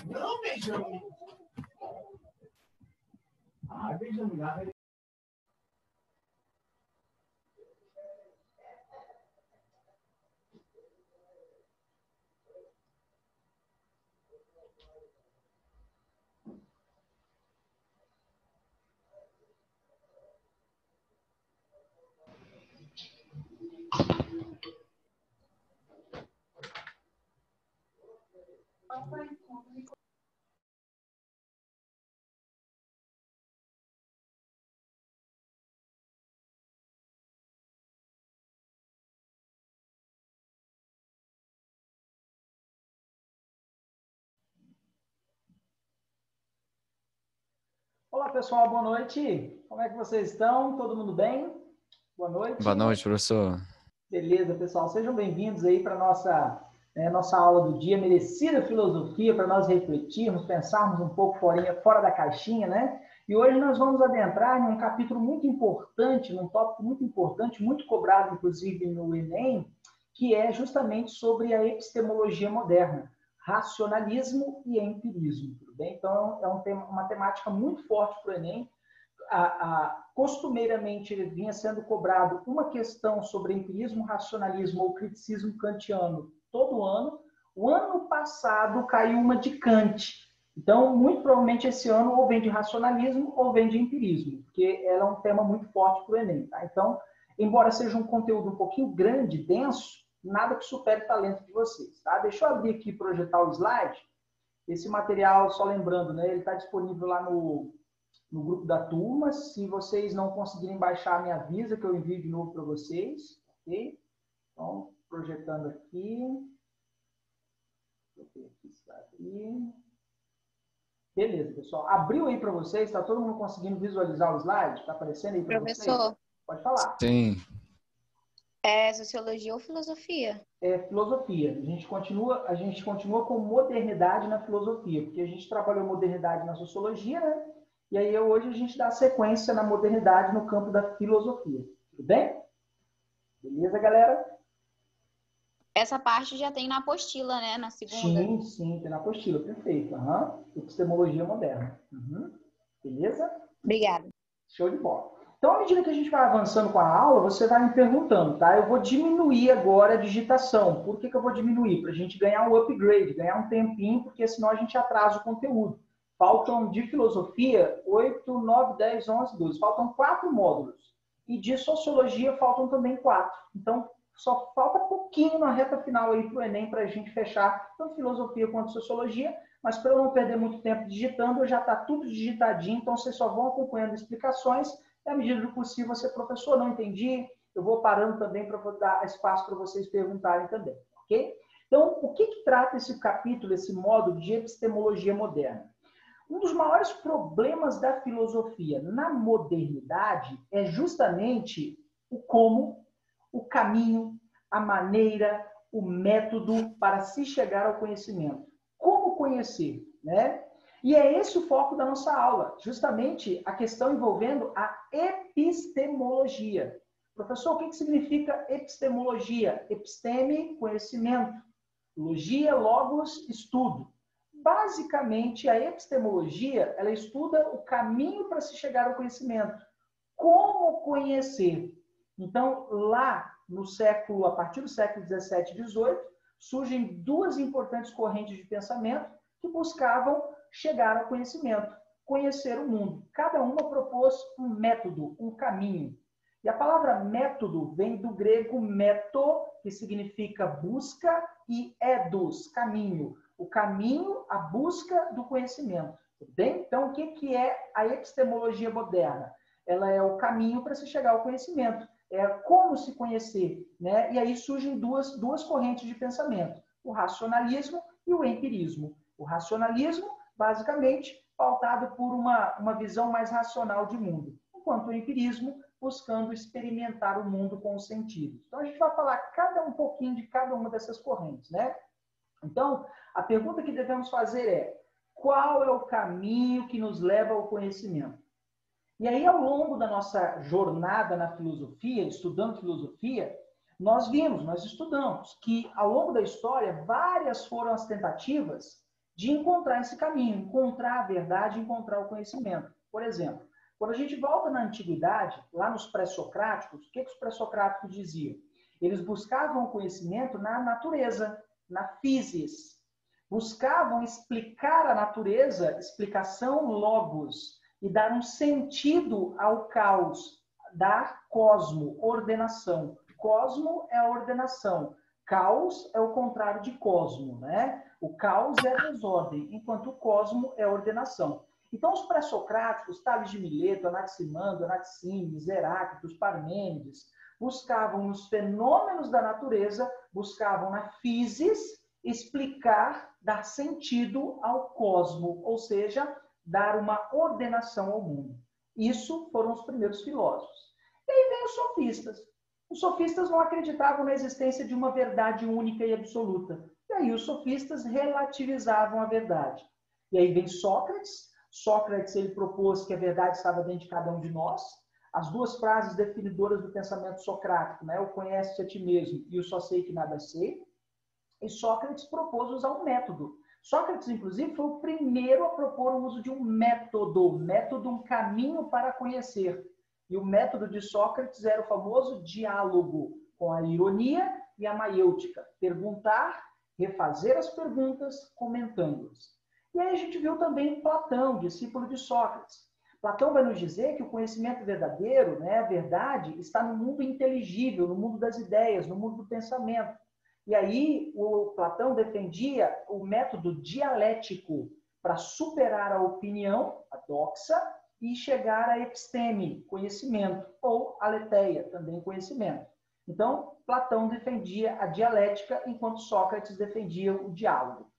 Não, Benjamin. Ah, Benjamin. Olá, pessoal, boa noite. Como é que vocês estão? Todo mundo bem? Boa noite. Boa noite, professor. Beleza, pessoal. Sejam bem-vindos aí para a nossa aula do dia, merecida filosofia, para nós refletirmos, pensarmos um pouco fora da caixinha, né? E hoje nós vamos adentrar em um capítulo muito importante, num tópico muito importante, muito cobrado, inclusive, no Enem, que é justamente sobre a epistemologia moderna, racionalismo e empirismo, tudo bem? Então, é uma temática muito forte para o Enem. Costumeiramente vinha sendo cobrado uma questão sobre empirismo, racionalismo ou criticismo kantiano todo ano. O ano passado caiu uma de Kant. Então, muito provavelmente esse ano ou vem de racionalismo ou vem de empirismo, porque ela é um tema muito forte para o Enem. Tá? Então, embora seja um conteúdo um pouquinho grande, denso, nada que supere o talento de vocês. Tá? Deixa eu abrir aqui e projetar o slide. Esse material, só lembrando, né, ele está disponível lá no grupo da turma. Se vocês não conseguirem baixar, me avisa que eu envio de novo para vocês. Ok? Então, projetando aqui. Beleza, pessoal. Abriu aí para vocês? Está todo mundo conseguindo visualizar o slide? Está aparecendo aí para vocês? Professor? Pode falar. Sim. É sociologia ou filosofia? É filosofia. A gente continua com modernidade na filosofia, porque a gente trabalhou modernidade na sociologia, né? E aí hoje a gente dá sequência na modernidade no campo da filosofia. Tudo bem? Beleza, galera? Essa parte já tem na apostila, né? Na segunda. Sim, tem na apostila. Perfeito. Epistemologia moderna. Beleza? Obrigada. Show de bola. Então, à medida que a gente vai avançando com a aula, você vai me perguntando, tá? Eu vou diminuir agora a digitação. Por que eu vou diminuir? Para a gente ganhar um upgrade, ganhar um tempinho, porque senão a gente atrasa o conteúdo. Faltam de filosofia 8, 9, 10, 11, 12. Faltam 4 módulos. E de sociologia faltam também 4. Então, só falta pouquinho na reta final aí para o Enem para a gente fechar tanto filosofia quanto sociologia. Mas para eu não perder muito tempo digitando, já está tudo digitadinho. Então, vocês só vão acompanhando explicações. E, à medida do possível, você, professor, não entendi. Eu vou parando também para dar espaço para vocês perguntarem também. Ok? Então, o que trata esse capítulo, esse módulo de epistemologia moderna? Um dos maiores problemas da filosofia na modernidade é justamente o como, o caminho, a maneira, o método para se chegar ao conhecimento. Como conhecer, né? E é esse o foco da nossa aula, justamente a questão envolvendo a epistemologia. Professor, o que significa epistemologia? Episteme, conhecimento. Logia, logos, estudo. Basicamente, a epistemologia, ela estuda o caminho para se chegar ao conhecimento. Como conhecer? Então, lá no século, a partir do século 17 e 18, surgem duas importantes correntes de pensamento que buscavam chegar ao conhecimento, conhecer o mundo. Cada uma propôs um método, um caminho. E a palavra método vem do grego meto, que significa busca, e eidos, caminho. O caminho, a busca do conhecimento. Tudo bem? Então, o que é a epistemologia moderna? Ela é o caminho para se chegar ao conhecimento. É como se conhecer, né? E aí surgem duas correntes de pensamento, o racionalismo e o empirismo. O racionalismo, basicamente, pautado por uma visão mais racional de mundo, enquanto o empirismo buscando experimentar o mundo com os sentidos. Então, a gente vai falar um pouquinho de cada uma dessas correntes, né? Então, a pergunta que devemos fazer é: qual é o caminho que nos leva ao conhecimento? E aí, ao longo da nossa jornada na filosofia, estudando filosofia, nós estudamos que, ao longo da história, várias foram as tentativas de encontrar esse caminho, encontrar a verdade, encontrar o conhecimento. Por exemplo, quando a gente volta na antiguidade, lá nos pré-socráticos, o que os pré-socráticos diziam? Eles buscavam o conhecimento na natureza, na physis. Buscavam explicar a natureza, explicação logos, e dar um sentido ao caos, dar cosmo, ordenação. Cosmo é a ordenação. Caos é o contrário de cosmo, né? O caos é a desordem, enquanto o cosmo é a ordenação. Então, os pré-socráticos, Tales de Mileto, Anaximander, Anaximenes, Heráclito, Parmênides, buscavam nos fenômenos da natureza, buscavam na physis explicar, dar sentido ao cosmo, ou seja, dar uma ordenação ao mundo. Isso foram os primeiros filósofos. E aí vem os sofistas. Os sofistas não acreditavam na existência de uma verdade única e absoluta. E aí os sofistas relativizavam a verdade. E aí vem Sócrates. Sócrates, ele propôs que a verdade estava dentro de cada um de nós. As duas frases definidoras do pensamento socrático, né? O conhece-te a ti mesmo e o só sei que nada sei. E Sócrates propôs usar um método. Sócrates, inclusive, foi o primeiro a propor o uso de um método, um caminho para conhecer. E o método de Sócrates era o famoso diálogo, com a ironia e a maiêutica. Perguntar, refazer as perguntas, comentando-as. E aí a gente viu também Platão, discípulo de Sócrates. Platão vai nos dizer que o conhecimento verdadeiro, né, a verdade, está no mundo inteligível, no mundo das ideias, no mundo do pensamento. E aí o Platão defendia o método dialético para superar a opinião, a doxa, e chegar à episteme, conhecimento, ou aletheia, também conhecimento. Então, Platão defendia a dialética, enquanto Sócrates defendia o diálogo.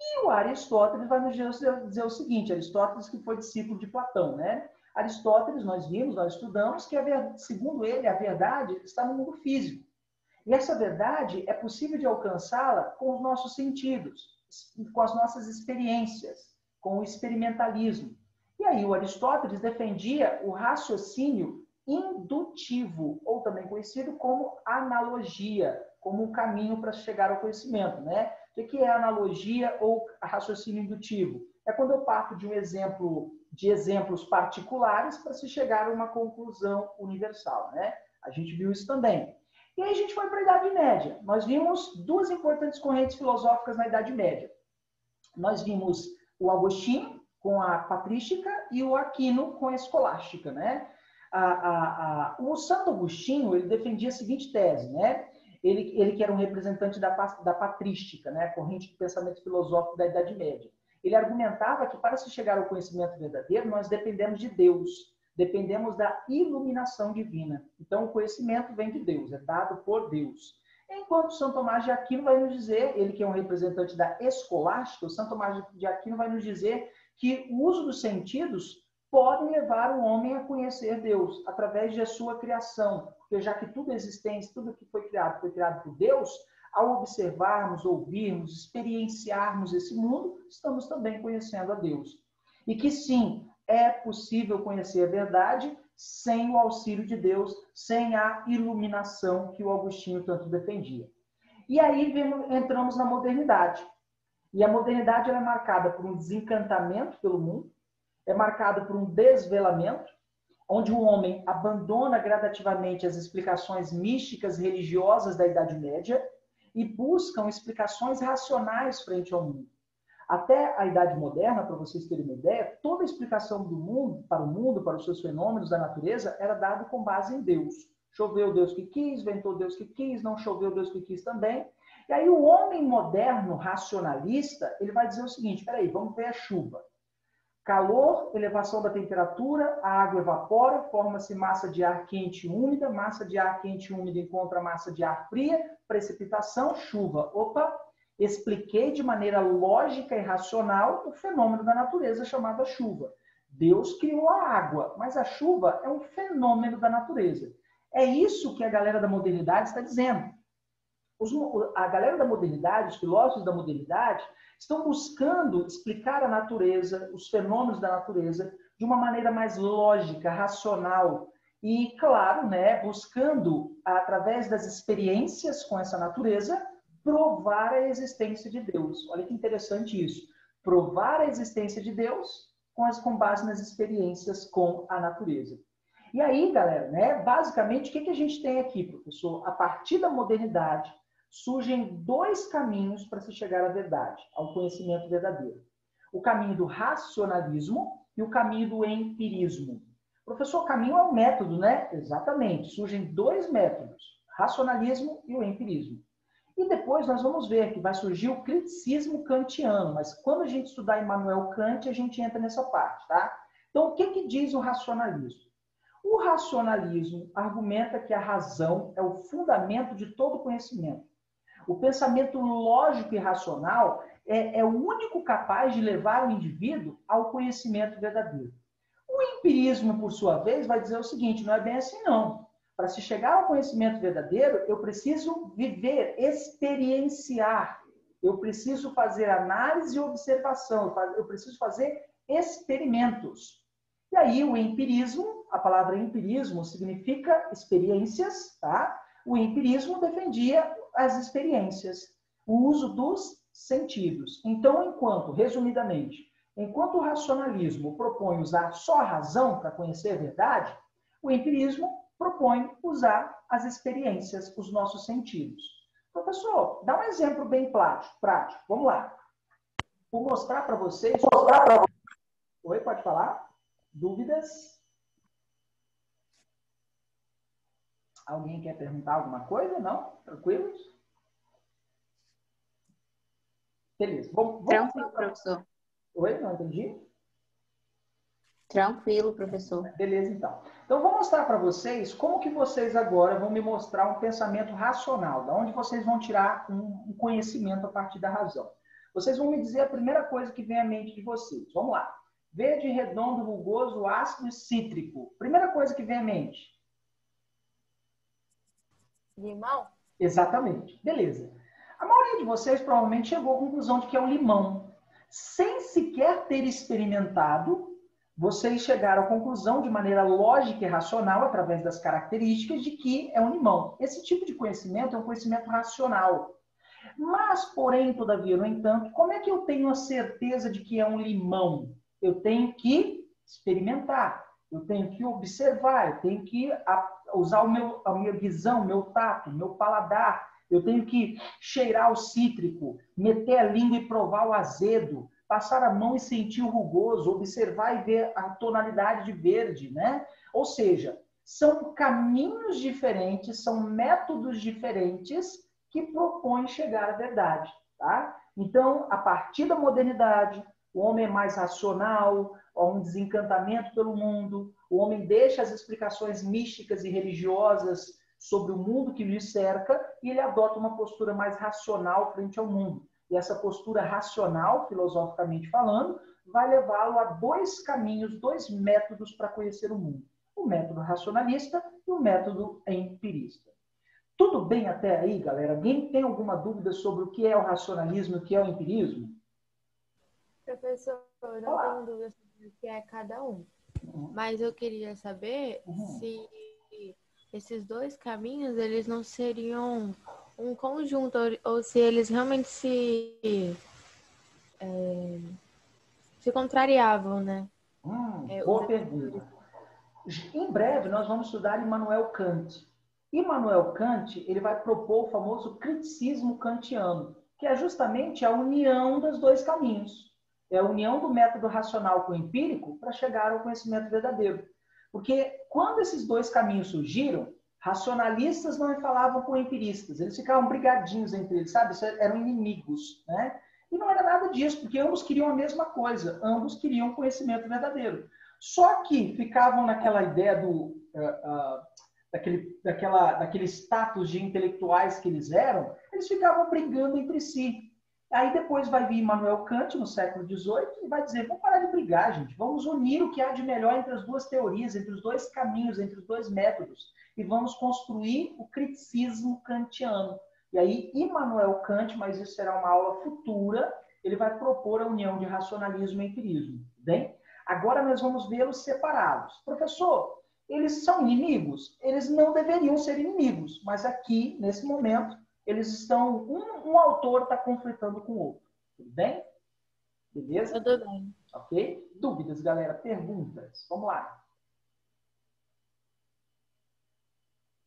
E o Aristóteles vai nos dizer o seguinte, Aristóteles que foi discípulo de Platão, né? Aristóteles, nós estudamos que, segundo ele, a verdade está no mundo físico. E essa verdade é possível de alcançá-la com os nossos sentidos, com as nossas experiências, com o experimentalismo. E aí o Aristóteles defendia o raciocínio indutivo, ou também conhecido como analogia, como um caminho para chegar ao conhecimento, né? O que é analogia ou raciocínio indutivo? É quando eu parto de exemplos particulares para se chegar a uma conclusão universal, né? A gente viu isso também. E aí a gente foi para a Idade Média. Nós vimos duas importantes correntes filosóficas na Idade Média. Nós vimos o Agostinho com a patrística e o Aquino com a escolástica, né? O Santo Agostinho, ele defendia a seguinte tese, né? Ele que era um representante da patrística, né? A corrente de pensamento filosófico da Idade Média. Ele argumentava que para se chegar ao conhecimento verdadeiro, nós dependemos de Deus. Dependemos da iluminação divina. Então, o conhecimento vem de Deus, é dado por Deus. Enquanto São Tomás de Aquino vai nos dizer, ele que é um representante da escolástica, o São Tomás de Aquino vai nos dizer que o uso dos sentidos pode levar o homem a conhecer Deus através da sua criação. Porque já que tudo é existente, tudo que foi criado por Deus, ao observarmos, ouvirmos, experienciarmos esse mundo, estamos também conhecendo a Deus. E que sim, é possível conhecer a verdade sem o auxílio de Deus, sem a iluminação que o Agostinho tanto defendia. E aí entramos na modernidade. E a modernidade ela é marcada por um desencantamento pelo mundo, é marcada por um desvelamento, onde o homem abandona gradativamente as explicações místicas religiosas da Idade Média e buscam explicações racionais frente ao mundo. Até a Idade Moderna, para vocês terem uma ideia, toda a explicação do mundo, para os seus fenômenos da natureza, era dada com base em Deus. Choveu Deus que quis, ventou Deus que quis, não choveu Deus que quis também. E aí o homem moderno, racionalista, ele vai dizer o seguinte, peraí, vamos ver a chuva. Calor, elevação da temperatura, a água evapora, forma-se massa de ar quente e úmida, massa de ar quente e úmida encontra massa de ar fria, precipitação, chuva. Opa! Expliquei de maneira lógica e racional o fenômeno da natureza chamado chuva. Deus criou a água, mas a chuva é um fenômeno da natureza. É isso que a galera da modernidade está dizendo. A galera da modernidade, os filósofos da modernidade, estão buscando explicar a natureza, os fenômenos da natureza, de uma maneira mais lógica, racional. E, claro, né, buscando, através das experiências com essa natureza, provar a existência de Deus. Olha que interessante isso. provar a existência de Deus com base nas experiências com a natureza. E aí, galera, né, basicamente, o que a gente tem aqui, professor? A partir da modernidade, surgem dois caminhos para se chegar à verdade, ao conhecimento verdadeiro. O caminho do racionalismo e o caminho do empirismo. Professor, o caminho é um método, né? Exatamente. Surgem dois métodos, racionalismo e o empirismo. E depois nós vamos ver que vai surgir o criticismo kantiano, mas quando a gente estudar Immanuel Kant, a gente entra nessa parte, tá? Então, o que diz o racionalismo? O racionalismo argumenta que a razão é o fundamento de todo conhecimento. O pensamento lógico e racional é o único capaz de levar o indivíduo ao conhecimento verdadeiro. O empirismo, por sua vez, vai dizer o seguinte, não é bem assim não. Para se chegar ao conhecimento verdadeiro, eu preciso viver, experienciar. Eu preciso fazer análise e observação. Eu preciso fazer experimentos. E aí o empirismo, a palavra empirismo significa experiências, tá? O empirismo defendia as experiências, o uso dos sentidos. Então, resumidamente, enquanto o racionalismo propõe usar só a razão para conhecer a verdade, o empirismo propõe usar as experiências, os nossos sentidos. Professor, dá um exemplo bem prático. Vamos lá. Vou mostrar para vocês... Oi, pode falar? Dúvidas? Alguém quer perguntar alguma coisa? Não? Tranquilos? Beleza. Tranquilo, professor. Oi, não entendi? Tranquilo, professor. Beleza, então. Então, vou mostrar para vocês como que vocês agora vão me mostrar um pensamento racional, da onde vocês vão tirar um conhecimento a partir da razão. Vocês vão me dizer a primeira coisa que vem à mente de vocês. Vamos lá. Verde, redondo, rugoso, ácido e cítrico. Primeira coisa que vem à mente. Limão? Exatamente. Beleza. A maioria de vocês provavelmente chegou à conclusão de que é um limão. Sem sequer ter experimentado, vocês chegaram à conclusão de maneira lógica e racional, através das características, de que é um limão. Esse tipo de conhecimento é um conhecimento racional. Mas, porém, todavia, no entanto, como é que eu tenho a certeza de que é um limão? Eu tenho que experimentar, eu tenho que observar, eu tenho que usar a minha visão, meu tato, meu paladar, eu tenho que cheirar o cítrico, meter a língua e provar o azedo, passar a mão e sentir o rugoso, observar e ver a tonalidade de verde, né? Ou seja, são caminhos diferentes, são métodos diferentes que propõem chegar à verdade, tá? Então, a partir da modernidade, o homem é mais racional, há um desencantamento pelo mundo, o homem deixa as explicações místicas e religiosas sobre o mundo que lhe cerca e ele adota uma postura mais racional frente ao mundo. E essa postura racional, filosoficamente falando, vai levá-lo a dois caminhos, dois métodos para conhecer o mundo. O método racionalista e o método empirista. Tudo bem até aí, galera? Alguém tem alguma dúvida sobre o que é o racionalismo e o que é o empirismo? Professor, eu não tenho dúvida sobre o que é cada um. Mas eu queria saber se esses dois caminhos, eles não seriam um conjunto, ou se eles realmente se contrariavam, né? Boa pergunta. Em breve, nós vamos estudar Immanuel Kant. Immanuel Kant, ele vai propor o famoso criticismo kantiano, que é justamente a união dos dois caminhos. É a união do método racional com o empírico para chegar ao conhecimento verdadeiro. Porque quando esses dois caminhos surgiram, racionalistas não falavam com empiristas, eles ficavam brigadinhos entre eles, sabe? Eram inimigos, né? E não era nada disso, porque ambos queriam a mesma coisa, ambos queriam conhecimento verdadeiro. Só que ficavam naquela ideia daquele status de intelectuais que eles eram, eles ficavam brigando entre si. Aí depois vai vir Immanuel Kant, no século XVIII, e vai dizer, vamos parar de brigar, gente, vamos unir o que há de melhor entre as duas teorias, entre os dois caminhos, entre os dois métodos, e vamos construir o criticismo kantiano. E aí Immanuel Kant, mas isso será uma aula futura, ele vai propor a união de racionalismo e empirismo. Bem? Agora nós vamos vê-los separados. Professor, eles são inimigos? Eles não deveriam ser inimigos, mas aqui, nesse momento, eles estão... Um autor está conflitando com o outro. Tudo bem? Beleza? Tudo bem. Ok? Dúvidas, galera? Perguntas? Vamos lá.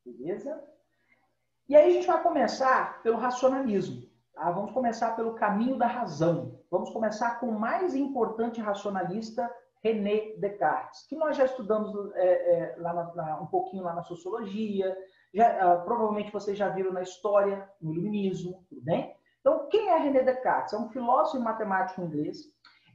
Beleza? E aí a gente vai começar pelo racionalismo. Tá? Vamos começar pelo caminho da razão. Vamos começar com o mais importante racionalista, René Descartes, que nós já estudamos um pouquinho lá na sociologia, provavelmente vocês já viram na história, no iluminismo, tudo bem? Então, quem é René Descartes? É um filósofo e matemático inglês.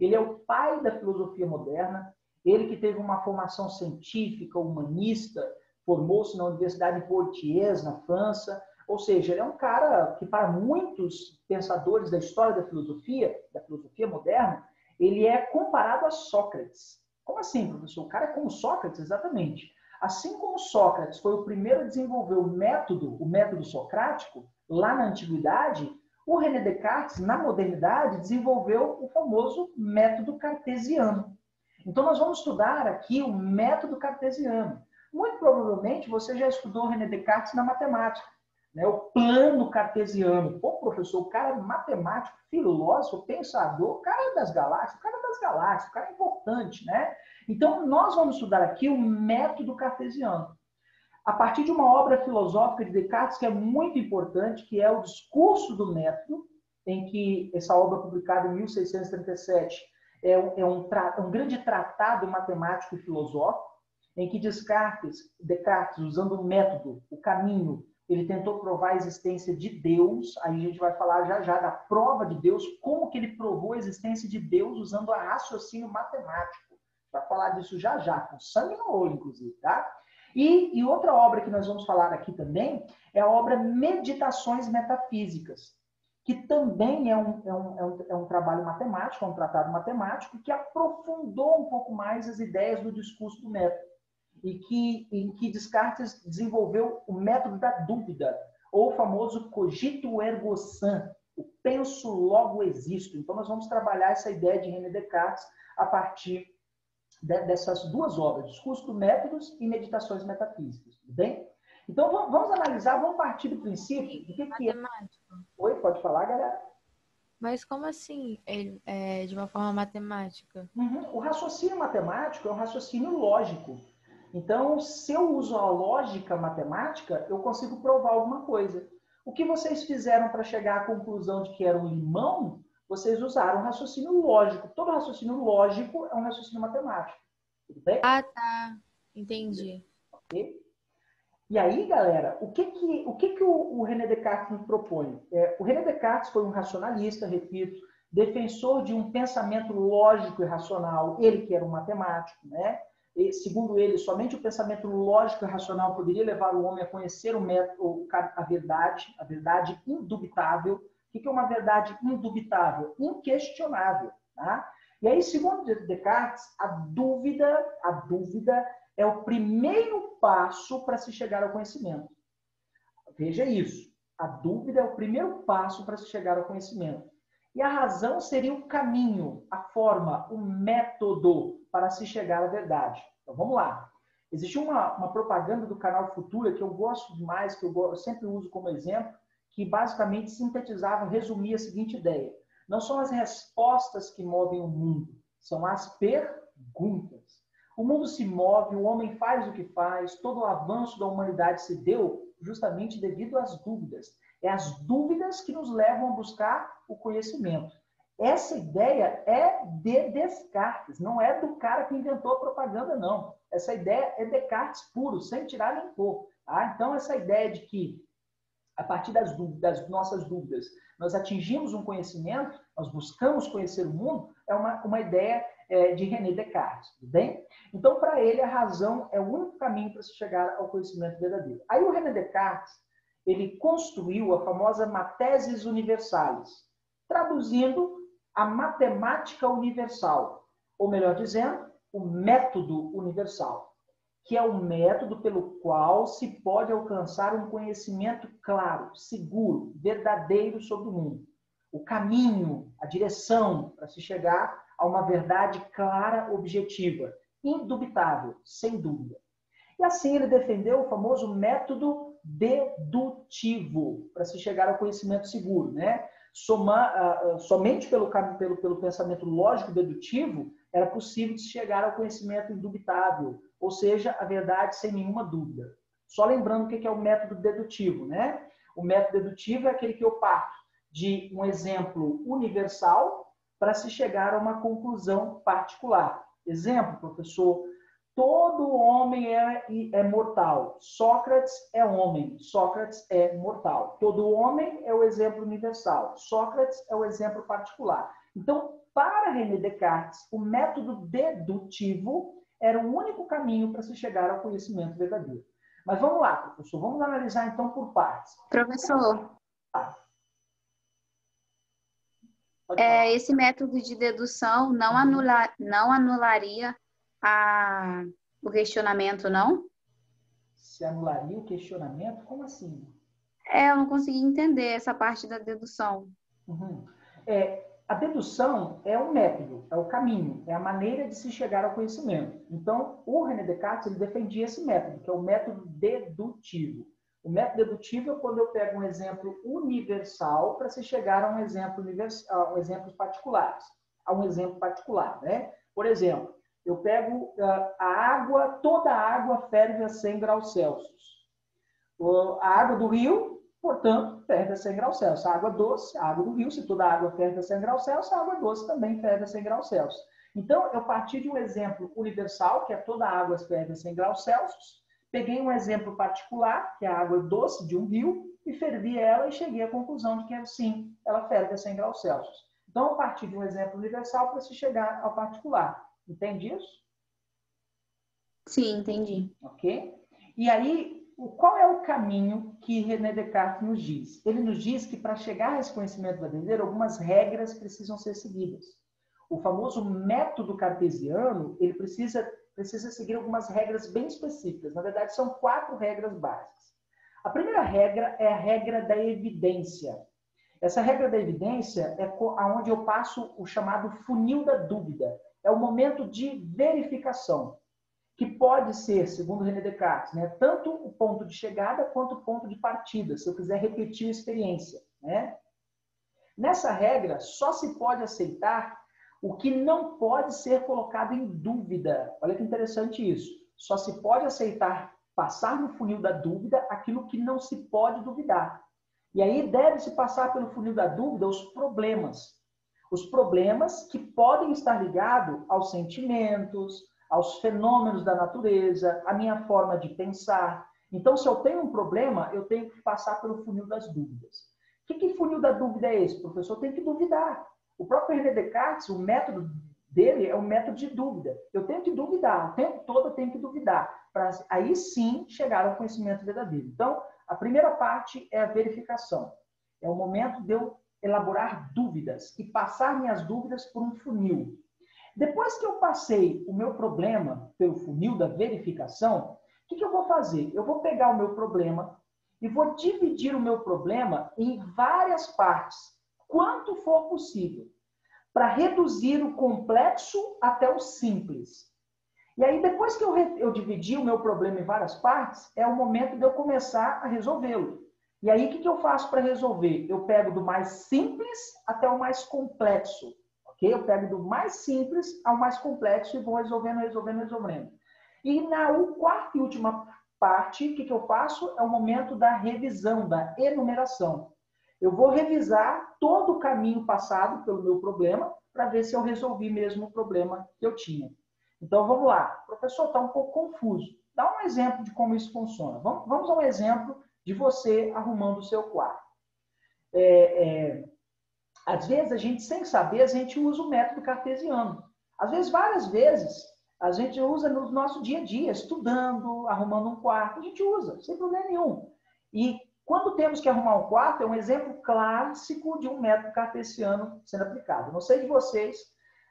Ele é o pai da filosofia moderna. Ele que teve uma formação científica, humanista, formou-se na Universidade de Poitiers, na França. Ou seja, ele é um cara que, para muitos pensadores da história da filosofia moderna, ele é comparado a Sócrates. Como assim, professor? O cara é como Sócrates? Exatamente. Assim como Sócrates foi o primeiro a desenvolver o método socrático, lá na antiguidade, o René Descartes, na modernidade, desenvolveu o famoso método cartesiano. Então, nós vamos estudar aqui o método cartesiano. Muito provavelmente, você já estudou René Descartes na matemática, né? O plano cartesiano. Pô, professor, o cara é matemático, filósofo, pensador, o cara é das galáxias, o cara é importante, né? Então, nós vamos estudar aqui o método cartesiano. A partir de uma obra filosófica de Descartes que é muito importante, que é o Discurso do Método, em que essa obra publicada em 1637 é um grande tratado matemático e filosófico, em que Descartes, usando o método, o caminho, ele tentou provar a existência de Deus. Aí a gente vai falar já da prova de Deus, como que ele provou a existência de Deus usando o raciocínio matemático. Vai falar disso já, com sangue no olho, inclusive, tá? E outra obra que nós vamos falar aqui também é a obra Meditações Metafísicas, que também é um trabalho matemático, é um tratado matemático que aprofundou um pouco mais as ideias do discurso do método, em que Descartes desenvolveu o método da dúvida, ou o famoso cogito ergo sum, o penso logo existo. Então nós vamos trabalhar essa ideia de René Descartes a partir dessas duas obras, Discurso do Métodos e Meditações Metafísicas, tudo bem? Então vamos analisar, vamos partir do princípio do que é. Oi, pode falar, galera? Mas como assim, de uma forma matemática? O raciocínio matemático é um raciocínio lógico. Então, se eu uso a lógica matemática, eu consigo provar alguma coisa. O que vocês fizeram para chegar à conclusão de que era um limão, vocês usaram um raciocínio lógico. Todo raciocínio lógico é um raciocínio matemático. Tudo bem? Ah, tá. Entendi. Ok? E aí, galera, o que o René Descartes nos propõe? O René Descartes foi um racionalista, repito, defensor de um pensamento lógico e racional. Ele que era um matemático, né? E, segundo ele, somente o pensamento lógico e racional poderia levar o homem a conhecer a verdade indubitável. O que é uma verdade indubitável? Inquestionável. Tá? E aí, segundo Descartes, a dúvida é o primeiro passo para se chegar ao conhecimento. Veja isso. A dúvida é o primeiro passo para se chegar ao conhecimento. E a razão seria o caminho, a forma, o método para se chegar à verdade. Então, vamos lá. Existe uma propaganda do canal Futura que eu gosto demais, que eu sempre uso como exemplo, que basicamente sintetizava, resumia a seguinte ideia. Não são as respostas que movem o mundo, são as perguntas. O mundo se move, o homem faz o que faz, todo o avanço da humanidade se deu justamente devido às dúvidas. É as dúvidas que nos levam a buscar o conhecimento. Essa ideia é de Descartes, não é do cara que inventou a propaganda, não. Essa ideia é Descartes puro, sem tirar nem pôr. Tá? Então, essa ideia de que, a partir das nossas dúvidas, nós atingimos um conhecimento, nós buscamos conhecer o mundo, é uma ideia de René Descartes, tudo bem? Então, para ele, a razão é o único caminho para se chegar ao conhecimento verdadeiro. Aí o René Descartes, ele construiu a famosa Mathesis Universalis, traduzindo a matemática universal, ou melhor dizendo, o método universal, que é o método pelo qual se pode alcançar um conhecimento claro, seguro, verdadeiro sobre o mundo. O caminho, a direção para se chegar a uma verdade clara, objetiva, indubitável, sem dúvida. E assim ele defendeu o famoso método dedutivo para se chegar ao conhecimento seguro, né? Somente pelo pensamento lógico-dedutivo era possível se chegar ao conhecimento indubitável, ou seja, a verdade sem nenhuma dúvida. Só lembrando o que é o método dedutivo, né? O método dedutivo é aquele que eu parto de um exemplo universal para se chegar a uma conclusão particular. Exemplo, professor, todo homem é mortal. Sócrates é homem. Sócrates é mortal. Todo homem é o exemplo universal. Sócrates é o exemplo particular. Então, para René Descartes, o método dedutivo era o único caminho para se chegar ao conhecimento verdadeiro. Mas vamos lá, professor. Vamos analisar então por partes. Professor, esse método de dedução não anularia o questionamento, não? Se anularia o questionamento? Como assim? Eu não consegui entender essa parte da dedução. Uhum. A dedução é um método, é o caminho, é a maneira de se chegar ao conhecimento. Então, o René Descartes ele defendia esse método, que é o método dedutivo. O método dedutivo é quando eu pego um exemplo universal para se chegar a um exemplo particular. A um exemplo particular, né? Por exemplo, eu pego a água, toda a água ferve a 100 graus Celsius. A água do rio, portanto, ferve a 100 graus Celsius. A água doce, a água do rio, se toda a água ferve a 100 graus Celsius, a água doce também ferve a 100 graus Celsius. Então, eu parti de um exemplo universal, que é toda a água ferve a 100 graus Celsius, peguei um exemplo particular, que é a água doce de um rio, e fervi ela e cheguei à conclusão de que, sim, ela ferve a 100 graus Celsius. Então, eu parti de um exemplo universal para se chegar ao particular. Entende isso? Sim, entendi. Ok? E aí, qual é o caminho que René Descartes nos diz? Ele nos diz que para chegar a esse conhecimento verdadeiro, algumas regras precisam ser seguidas. O famoso método cartesiano, ele precisa seguir algumas regras bem específicas. Na verdade, são 4 regras básicas. A primeira regra é a regra da evidência. Essa regra da evidência é onde eu passo o chamado funil da dúvida. É o momento de verificação, que pode ser, segundo René Descartes, né, tanto o ponto de chegada quanto o ponto de partida, se eu quiser repetir a experiência, né? Nessa regra, só se pode aceitar o que não pode ser colocado em dúvida. Olha que interessante isso. Só se pode aceitar, passar no funil da dúvida, aquilo que não se pode duvidar. E aí deve-se passar pelo funil da dúvida os problemas. Os problemas que podem estar ligados aos sentimentos, aos fenômenos da natureza, à minha forma de pensar. Então, se eu tenho um problema, eu tenho que passar pelo funil das dúvidas. Que funil da dúvida é esse, professor? Tem que duvidar. O próprio René Descartes, o método dele é um método de dúvida. Eu tenho que duvidar, o tempo todo eu tenho que duvidar, para aí sim chegar ao conhecimento verdadeiro. Então, a primeira parte é a verificação. É o momento de eu elaborar dúvidas e passar minhas dúvidas por um funil. Depois que eu passei o meu problema pelo funil da verificação, o que eu vou fazer? Eu vou pegar o meu problema e vou dividir o meu problema em várias partes, quanto for possível, para reduzir o complexo até o simples. E aí, depois que eu dividi o meu problema em várias partes, é o momento de eu começar a resolvê-lo. E aí, o que eu faço para resolver? Eu pego do mais simples até o mais complexo. Okay? Eu pego do mais simples ao mais complexo e vou resolvendo. E na quarta e última parte, o que eu faço? É o momento da revisão, da enumeração. Eu vou revisar todo o caminho passado pelo meu problema para ver se eu resolvi mesmo o problema que eu tinha. Então, vamos lá. Professor, está um pouco confuso. Dá um exemplo de como isso funciona. Vamos a um exemplo de você arrumando o seu quarto. Às vezes, a gente, sem saber, a gente usa o método cartesiano. Às vezes, várias vezes, a gente usa no nosso dia a dia, estudando, arrumando um quarto. A gente usa, sem problema nenhum. E quando temos que arrumar um quarto, é um exemplo clássico de um método cartesiano sendo aplicado. Não sei de vocês,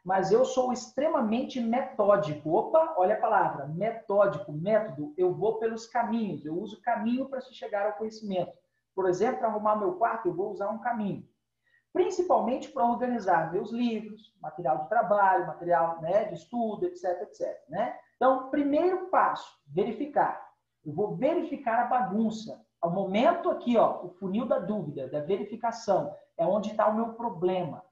mas eu sou extremamente metódico. Opa, olha a palavra, metódico, método. Eu vou pelos caminhos, eu uso caminho para se chegar ao conhecimento. Por exemplo, para arrumar meu quarto, eu vou usar um caminho. Principalmente para organizar meus livros, material de trabalho, material, né, de estudo, etc, etc. Né? Então, primeiro passo, verificar. Eu vou verificar a bagunça. Ao momento aqui, ó, o funil da dúvida, da verificação, é onde está o meu problema.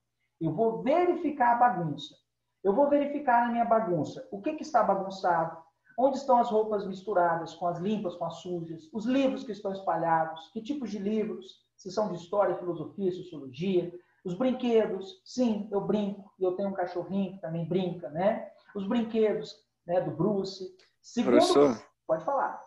Eu vou verificar a bagunça. Eu vou verificar na minha bagunça o que está bagunçado, onde estão as roupas misturadas, com as limpas, com as sujas, os livros que estão espalhados, que tipos de livros, se são de história, filosofia, sociologia, os brinquedos, sim, eu brinco, e eu tenho um cachorrinho que também brinca, né? Os brinquedos, né, do Bruce. Segundo, Professor, pode falar.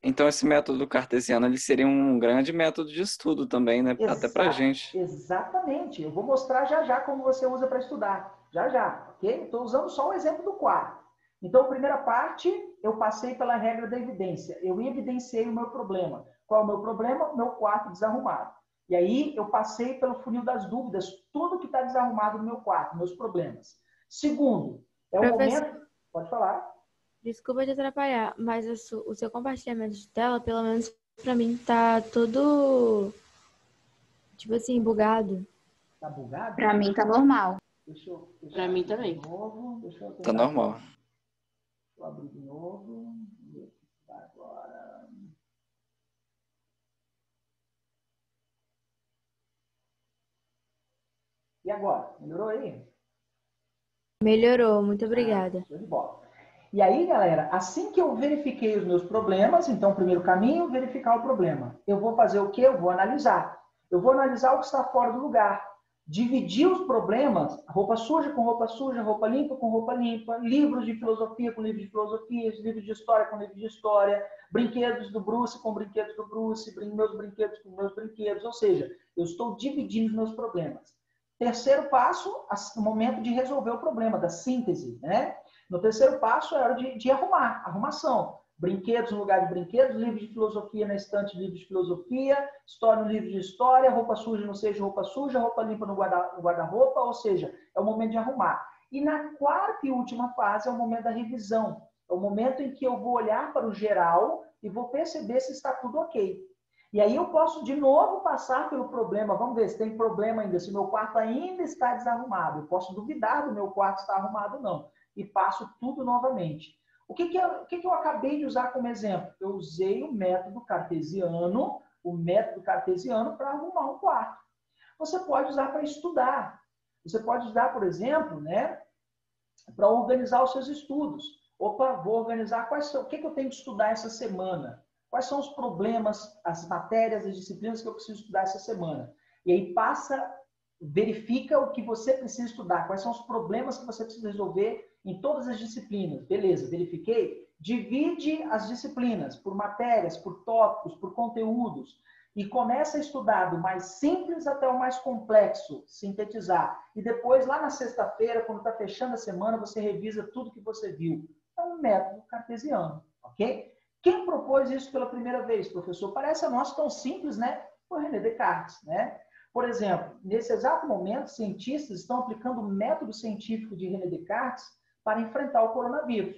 então esse método cartesiano ele seria um grande método de estudo também, né? Até para a gente. Exatamente. Eu vou mostrar já já como você usa para estudar. Já já, ok? Estou usando só o exemplo do quarto. Então, primeira parte, eu passei pela regra da evidência. Eu evidenciei o meu problema. Qual é o meu problema? Meu quarto desarrumado. E aí, eu passei pelo funil das dúvidas, tudo que está desarrumado no meu quarto, meus problemas. Segundo, é o momento... Pode falar. Desculpa te atrapalhar, mas o seu compartilhamento de tela, pelo menos para mim, tá todo, tipo assim, bugado. Tá bugado? Para mim tá normal. Para mim também. Tá normal. Deixa eu abrir de novo. Agora. E agora? Melhorou aí? Melhorou, muito obrigada. Show de bola. E aí, galera, assim que eu verifiquei os meus problemas, então, primeiro caminho, verificar o problema. Eu vou fazer o quê? Eu vou analisar. Eu vou analisar o que está fora do lugar. Dividir os problemas, roupa suja com roupa suja, roupa limpa com roupa limpa, livros de filosofia com livros de filosofia, livros de história com livros de história, brinquedos do Bruce com brinquedos do Bruce, meus brinquedos com meus brinquedos. Ou seja, eu estou dividindo os meus problemas. Terceiro passo, o momento de resolver o problema, da síntese, né? No terceiro passo, é hora de arrumar, arrumação. Brinquedos no lugar de brinquedos, livros de filosofia na estante de livros de filosofia, história no livro de história, roupa suja não seja roupa suja, roupa limpa no guarda-roupa, ou seja, é o momento de arrumar. E na quarta e última fase é o momento da revisão. É o momento em que eu vou olhar para o geral e vou perceber se está tudo ok. E aí eu posso de novo passar pelo problema. Vamos ver se tem problema ainda, se meu quarto ainda está desarrumado. Eu posso duvidar do meu quarto estar arrumado ou não. E passo tudo novamente. O que eu acabei de usar como exemplo? Eu usei o método cartesiano para arrumar um quarto. Você pode usar para estudar. Você pode usar, por exemplo, né, para organizar os seus estudos. Opa, vou organizar o que eu tenho que estudar essa semana. Quais são os problemas, as matérias, as disciplinas que eu preciso estudar essa semana. E aí verifica o que você precisa estudar, quais são os problemas que você precisa resolver em todas as disciplinas. Beleza, verifiquei? Divide as disciplinas por matérias, por tópicos, por conteúdos e começa a estudar do mais simples até o mais complexo, sintetizar. E depois, lá na sexta-feira, quando está fechando a semana, você revisa tudo que você viu. É um método cartesiano, ok? Quem propôs isso pela primeira vez, professor? Parece a nós tão simples, né? Foi René Descartes, né? Por exemplo, nesse exato momento, cientistas estão aplicando o método científico de René Descartes para enfrentar o coronavírus.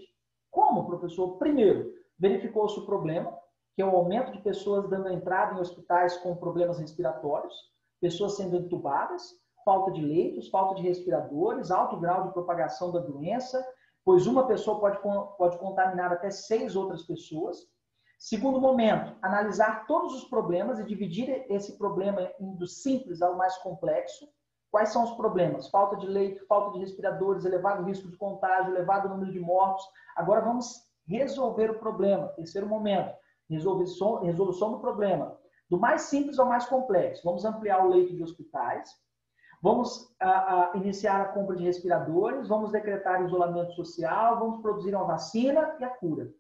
Como, professor? Primeiro, verificou-se o problema, que é o aumento de pessoas dando entrada em hospitais com problemas respiratórios, pessoas sendo entubadas, falta de leitos, falta de respiradores, alto grau de propagação da doença, pois uma pessoa pode contaminar até 6 outras pessoas. Segundo momento, analisar todos os problemas e dividir esse problema do simples ao mais complexo. Quais são os problemas? Falta de leito, falta de respiradores, elevado risco de contágio, elevado número de mortos. Agora vamos resolver o problema. Terceiro momento, resolução do problema. Do mais simples ao mais complexo. Vamos ampliar o leito de hospitais. Vamos iniciar a compra de respiradores, vamos decretar isolamento social, vamos produzir uma vacina e a cura.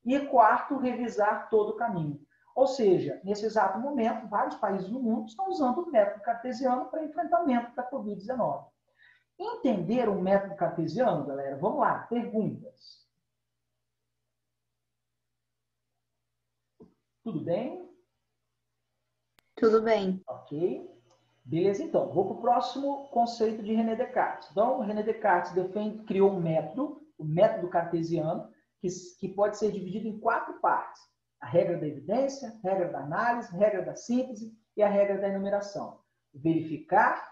E quarto, revisar todo o caminho. Ou seja, nesse exato momento, vários países no mundo estão usando o método cartesiano para enfrentamento da Covid-19. Entender o método cartesiano, galera? Vamos lá, perguntas. Tudo bem? Tudo bem. Ok. Beleza, então. Vou para o próximo conceito de René Descartes. Então, René Descartes criou um método, o método cartesiano, que pode ser dividido em 4 partes. A regra da evidência, a regra da análise, a regra da síntese e a regra da enumeração. Verificar,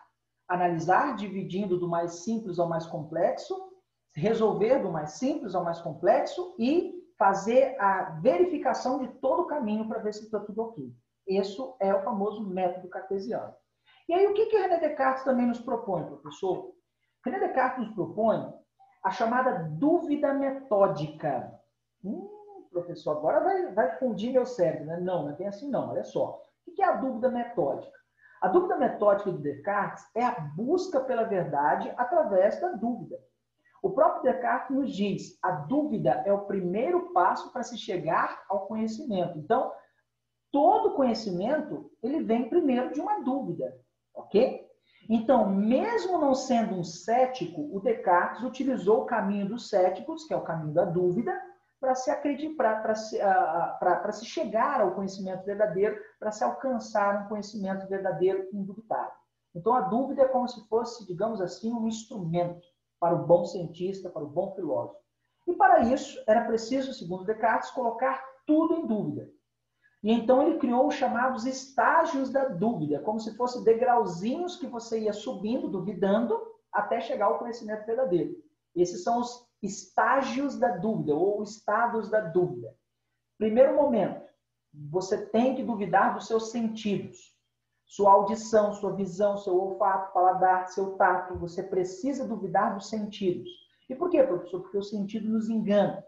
analisar, dividindo do mais simples ao mais complexo, resolver do mais simples ao mais complexo e fazer a verificação de todo o caminho para ver se está tudo ok. Esse é o famoso método cartesiano. E aí, o que René Descartes também nos propõe, professor? René Descartes nos propõe a chamada dúvida metódica. Professor, agora vai fundir meu cérebro, né? Não é bem assim não, olha só. O que é a dúvida metódica? A dúvida metódica de Descartes é a busca pela verdade através da dúvida. O próprio Descartes nos diz, a dúvida é o primeiro passo para se chegar ao conhecimento. Então, todo conhecimento, ele vem primeiro de uma dúvida, ok? Então, mesmo não sendo um cético, o Descartes utilizou o caminho dos céticos, que é o caminho da dúvida, para se acreditar, para se chegar ao conhecimento verdadeiro, para se alcançar um conhecimento verdadeiro e indubitável. Então, a dúvida é como se fosse, digamos assim, um instrumento para o bom cientista, para o bom filósofo. E para isso, era preciso, segundo Descartes, colocar tudo em dúvida. E então ele criou os chamados estágios da dúvida, como se fossem degrauzinhos que você ia subindo, duvidando, até chegar ao conhecimento verdadeiro. Esses são os estágios da dúvida, ou estados da dúvida. Primeiro momento, você tem que duvidar dos seus sentidos. Sua audição, sua visão, seu olfato, paladar, seu tato. Você precisa duvidar dos sentidos. E por quê, professor? Porque o sentido nos engana.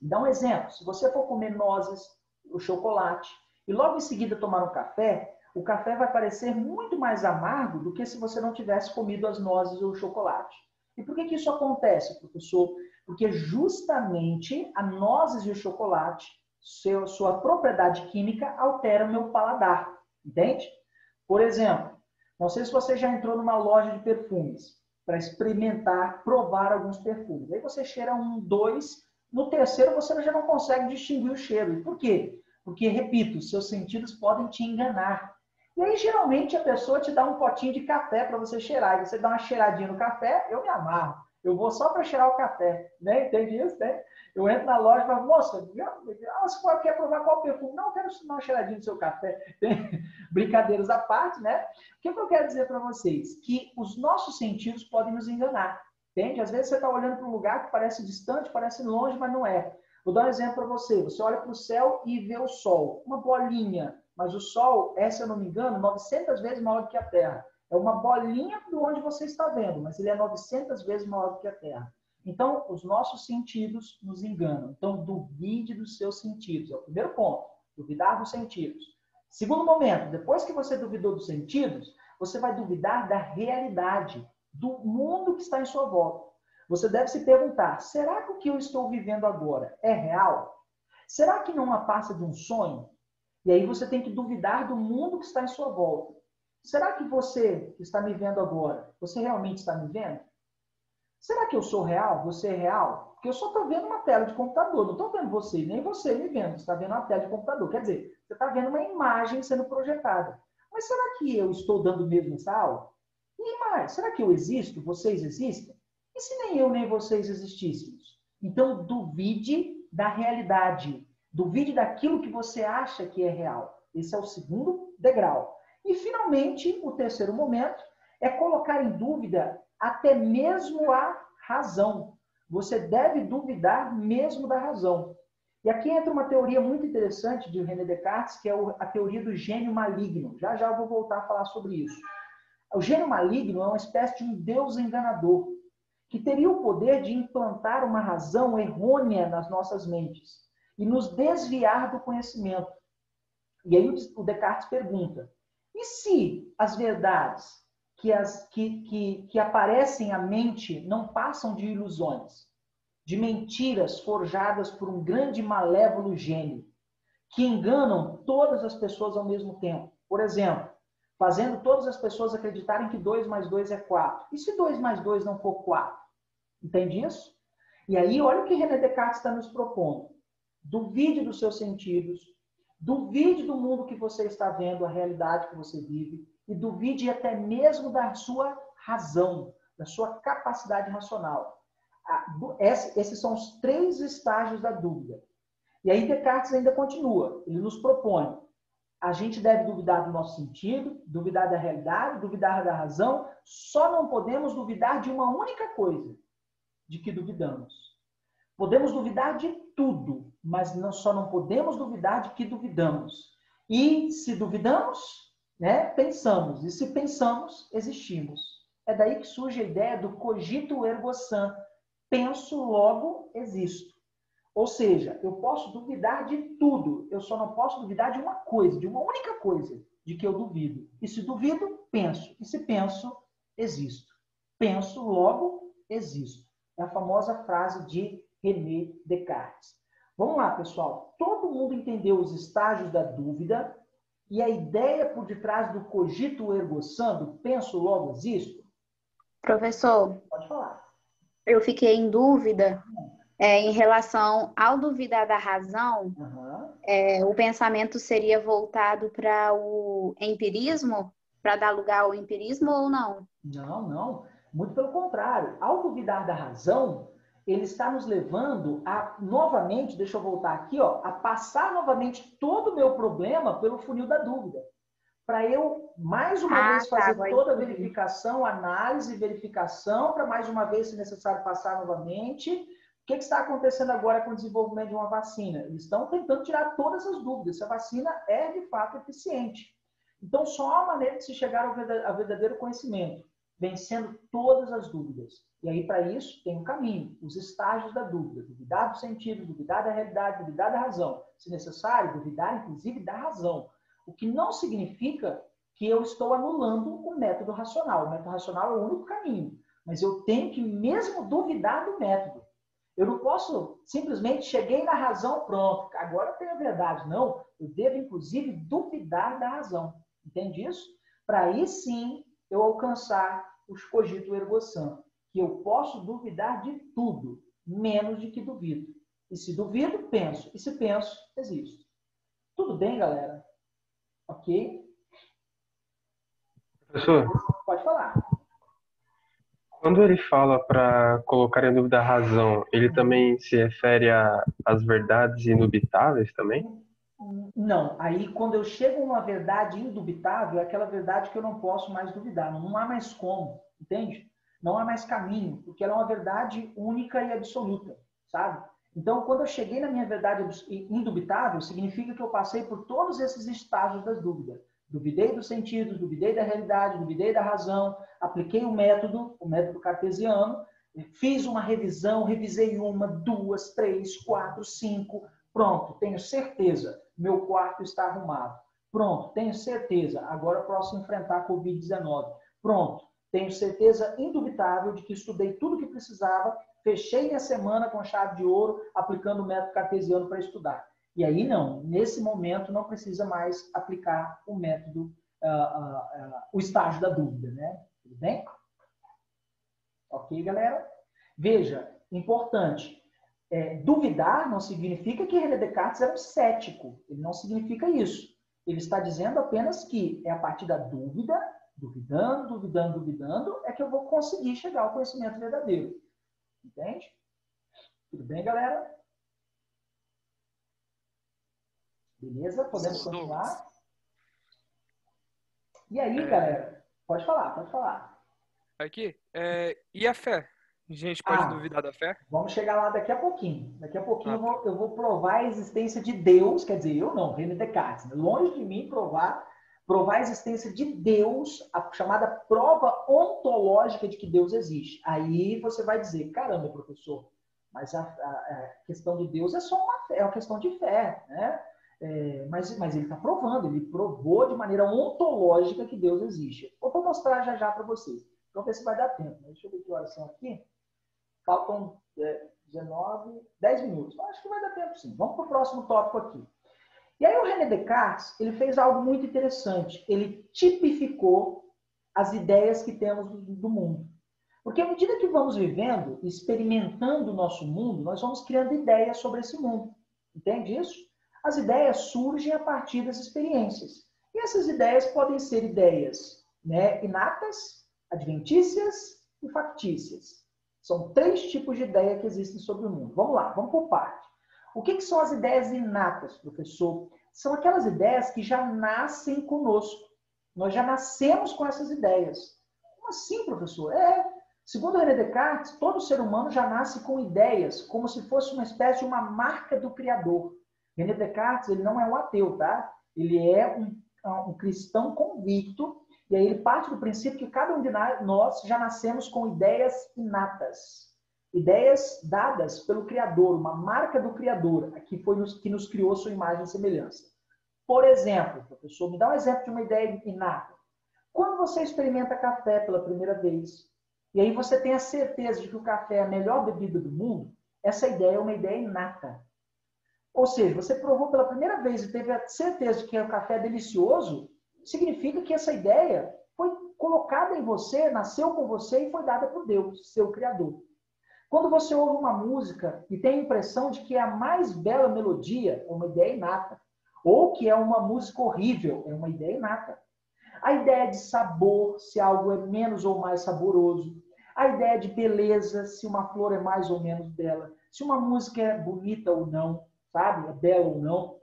Dá um exemplo. Se você for comer nozes, o chocolate, e logo em seguida tomar um café, o café vai parecer muito mais amargo do que se você não tivesse comido as nozes ou o chocolate. E por que isso acontece, professor? Porque justamente a nozes e o chocolate, sua propriedade química, altera o meu paladar. Entende? Por exemplo, não sei se você já entrou numa loja de perfumes para experimentar, provar alguns perfumes. Aí você cheira um, dois, no terceiro você já não consegue distinguir o cheiro. E por quê? Porque, repito, seus sentidos podem te enganar. E aí, geralmente, a pessoa te dá um potinho de café para você cheirar. E você dá uma cheiradinha no café, eu me amarro. Eu vou só para cheirar o café. Né? Entende isso? Né? Eu entro na loja e falo, moça, você quer provar qual perfume? Não, eu quero dar uma cheiradinha no seu café. Brincadeiras à parte, né? O que eu quero dizer para vocês? Que os nossos sentidos podem nos enganar. Entende? Às vezes você está olhando para um lugar que parece distante, parece longe, mas não é. Vou dar um exemplo para você. Você olha para o céu e vê o sol. Uma bolinha. Mas o Sol é, se eu não me engano, 900 vezes maior do que a Terra. É uma bolinha de onde você está vendo, mas ele é 900 vezes maior do que a Terra. Então, os nossos sentidos nos enganam. Então, duvide dos seus sentidos. É o primeiro ponto. Duvidar dos sentidos. Segundo momento, depois que você duvidou dos sentidos, você vai duvidar da realidade, do mundo que está em sua volta. Você deve se perguntar, será que o que eu estou vivendo agora é real? Será que não passa de um sonho? E aí você tem que duvidar do mundo que está em sua volta. Será que você que está me vendo agora, você realmente está me vendo? Será que eu sou real? Você é real? Porque eu só estou vendo uma tela de computador, não estou vendo você, nem você me vendo. Você está vendo uma tela de computador. Quer dizer, você está vendo uma imagem sendo projetada. Mas será que eu estou dando mesmo essa aula? E mais, será que eu existo? Vocês existem? E se nem eu nem vocês existíssemos? Então, duvide da realidade. Duvide daquilo que você acha que é real. Esse é o segundo degrau. E, finalmente, o terceiro momento é colocar em dúvida até mesmo a razão. Você deve duvidar mesmo da razão. E aqui entra uma teoria muito interessante de René Descartes, que é a teoria do gênio maligno. Já já eu vou voltar a falar sobre isso. O gênio maligno é uma espécie de um deus enganador, que teria o poder de implantar uma razão errônea nas nossas mentes e nos desviar do conhecimento. E aí o Descartes pergunta, e se as verdades que aparecem à mente não passam de ilusões, de mentiras forjadas por um grande e malévolo gênio, que enganam todas as pessoas ao mesmo tempo? Por exemplo, fazendo todas as pessoas acreditarem que 2 mais 2 é 4. E se 2 mais 2 não for 4? Entende isso? E aí, olha o que René Descartes está nos propondo. Duvide dos seus sentidos, duvide do mundo que você está vendo, a realidade que você vive, e duvide até mesmo da sua razão, da sua capacidade racional. Esses são os 3 estágios da dúvida. E aí Descartes ainda continua, ele nos propõe. A gente deve duvidar do nosso sentido, duvidar da realidade, duvidar da razão, só não podemos duvidar de uma única coisa, de que duvidamos. Podemos duvidar de tudo, mas só não podemos duvidar de que duvidamos. E se duvidamos, né, pensamos. E se pensamos, existimos. É daí que surge a ideia do cogito ergo sum. Penso, logo existo. Ou seja, eu posso duvidar de tudo. Eu só não posso duvidar de uma coisa, de uma única coisa, de que eu duvido. E se duvido, penso. E se penso, existo. Penso, logo existo. É a famosa frase de René Descartes. Vamos lá, pessoal. Todo mundo entendeu os estágios da dúvida e a ideia por detrás do cogito ergo sum, do penso, logo existo? Professor, Pode falar. eu fiquei em dúvida em relação ao duvidar da razão. O pensamento seria voltado para o empirismo, para dar lugar ao empirismo ou não? Não, não. Muito pelo contrário. Ao duvidar da razão, ele está nos levando a, novamente, deixa eu voltar aqui, ó, a passar novamente todo o meu problema pelo funil da dúvida. Para eu, mais uma vez, fazer toda a verificação, análise, verificação, para mais uma vez, se necessário, passar novamente. O que está acontecendo agora com o desenvolvimento de uma vacina? Eles estão tentando tirar todas as dúvidas, se a vacina é, de fato, eficiente. Então, só há uma maneira de se chegar ao verdadeiro conhecimento, vencendo todas as dúvidas. E aí, para isso, tem um caminho, os estágios da dúvida. Duvidar do sentido, duvidar da realidade, duvidar da razão. Se necessário, duvidar, inclusive, da razão. O que não significa que eu estou anulando o método racional. O método racional é o único caminho. Mas eu tenho que mesmo duvidar do método. Eu não posso simplesmente cheguei na razão, pronto, agora eu tenho a verdade. Não, eu devo, inclusive, duvidar da razão. Entende isso? Para aí sim eu alcançar os cogito ergo sum, que eu posso duvidar de tudo, menos de que duvido. E se duvido, penso. E se penso, existo. Tudo bem, galera? Ok? Professor, pode falar. Quando ele fala para colocar em dúvida a razão, ele também se refere às verdades indubitáveis também? Não. Aí, quando eu chego a uma verdade indubitável, é aquela verdade que eu não posso mais duvidar. Não há mais como, entende? Não há mais caminho, porque ela é uma verdade única e absoluta, sabe? Então, quando eu cheguei na minha verdade indubitável, significa que eu passei por todos esses estágios das dúvidas. Duvidei dos sentidos, duvidei da realidade, duvidei da razão, apliquei o método cartesiano, fiz uma revisão, revisei uma, duas, três, quatro, cinco, pronto, tenho certeza, meu quarto está arrumado. Pronto, tenho certeza, agora eu posso enfrentar a Covid-19. Pronto, tenho certeza indubitável de que estudei tudo o que precisava, fechei minha semana com chave de ouro, aplicando o método cartesiano para estudar. E aí não, nesse momento não precisa mais aplicar o método, o estágio da dúvida, né? Tudo bem? Ok, galera? Veja, importante, duvidar não significa que René Descartes era um cético, ele não significa isso. Ele está dizendo apenas que é a partir da dúvida, duvidando, é que eu vou conseguir chegar ao conhecimento verdadeiro. Entende? Tudo bem, galera? Beleza? Podemos continuar? E aí, galera? Pode falar, pode falar. Aqui, e a fé? A gente pode duvidar da fé? Vamos chegar lá daqui a pouquinho. Daqui a pouquinho eu vou provar a existência de Deus, quer dizer, eu não, René Descartes. Né? Longe de mim provar a existência de Deus, a chamada prova ontológica de que Deus existe. Aí você vai dizer, caramba, professor, mas a questão de Deus é só uma fé, é uma questão de fé, né? Mas ele está provando, ele provou de maneira ontológica que Deus existe. Eu vou mostrar já para vocês. Vamos ver se vai dar tempo. Deixa eu ver que horas são aqui. Faltam 10 minutos. Acho que vai dar tempo sim. Vamos para o próximo tópico aqui. E aí o René Descartes, ele fez algo muito interessante. Ele tipificou as ideias que temos do mundo. Porque à medida que vamos vivendo, experimentando o nosso mundo, nós vamos criando ideias sobre esse mundo. Entende isso? As ideias surgem a partir das experiências. E essas ideias podem ser ideias, né, inatas, adventícias e factícias. São 3 tipos de ideia que existem sobre o mundo. Vamos lá, vamos por parte. O que são as ideias inatas, professor? São aquelas ideias que já nascem conosco. Nós já nascemos com essas ideias. Como assim, professor? Segundo René Descartes, todo ser humano já nasce com ideias, como se fosse uma espécie de uma marca do Criador. René Descartes, ele não é um ateu, tá? Ele é um cristão convicto, e aí ele parte do princípio que cada um de nós já nascemos com ideias inatas. Ideias dadas pelo Criador, uma marca do Criador, que nos criou sua imagem e semelhança. Por exemplo, professor, me dá um exemplo de uma ideia inata. Quando você experimenta café pela primeira vez, e aí você tem a certeza de que o café é a melhor bebida do mundo, essa ideia é uma ideia inata. Ou seja, você provou pela primeira vez e teve a certeza de que o café é delicioso, significa que essa ideia foi colocada em você, nasceu com você e foi dada por Deus, seu Criador. Quando você ouve uma música e tem a impressão de que é a mais bela melodia, é uma ideia inata. Ou que é uma música horrível, é uma ideia inata. A ideia de sabor, se algo é menos ou mais saboroso. A ideia de beleza, se uma flor é mais ou menos bela. Se uma música é bonita ou não, sabe? É bela ou não.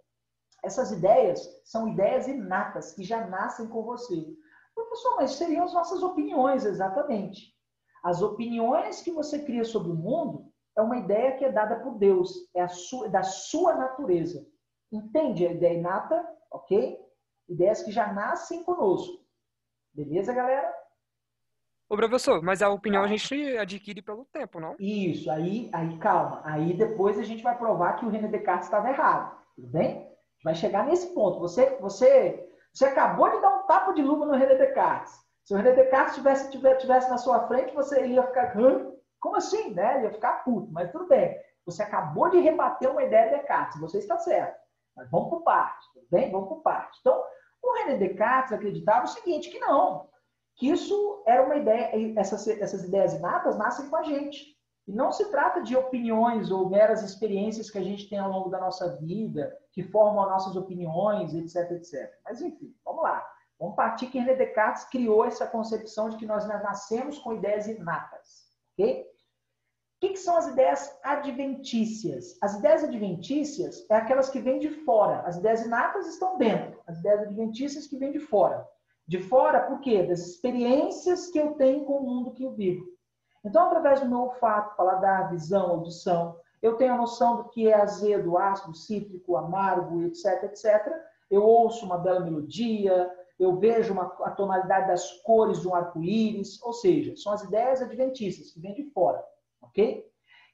Essas ideias são ideias inatas, que já nascem com você. Professor, mas seriam as nossas opiniões, exatamente. As opiniões que você cria sobre o mundo é uma ideia que é dada por Deus, da sua natureza. Entende a ideia inata? Ok? Ideias que já nascem conosco. Beleza, galera? Ô, professor, mas a opinião a gente adquire pelo tempo, não? Isso, aí calma. Aí depois a gente vai provar que o René Descartes estava errado. Tudo bem? A gente vai chegar nesse ponto. Você acabou de dar um tapa de luva no René Descartes. Se o René Descartes tivesse na sua frente, ele ia ficar... Como assim? Né? Ele ia ficar puto, mas tudo bem. Você acabou de rebater uma ideia de Descartes. Você está certo. Mas vamos por parte, tudo bem? Vamos por parte. Então, o René Descartes acreditava o seguinte, que não, que isso era uma ideia, essas ideias inatas nascem com a gente. E não se trata de opiniões ou meras experiências que a gente tem ao longo da nossa vida, que formam as nossas opiniões, etc, etc. Mas, enfim, vamos lá. Vamos partir que René Descartes criou essa concepção de que nós nascemos com ideias inatas, ok? O que são as ideias adventícias? As ideias adventícias é aquelas que vêm de fora. As ideias inatas estão dentro. As ideias adventícias que vêm de fora. De fora, por quê? Das experiências que eu tenho com o mundo que eu vivo. Então, através do meu olfato, paladar, visão, audição, eu tenho a noção do que é azedo, ácido, cítrico, amargo, etc, etc. Eu ouço uma bela melodia, eu vejo a tonalidade das cores de um arco-íris, ou seja, são as ideias adventícias que vêm de fora. Ok?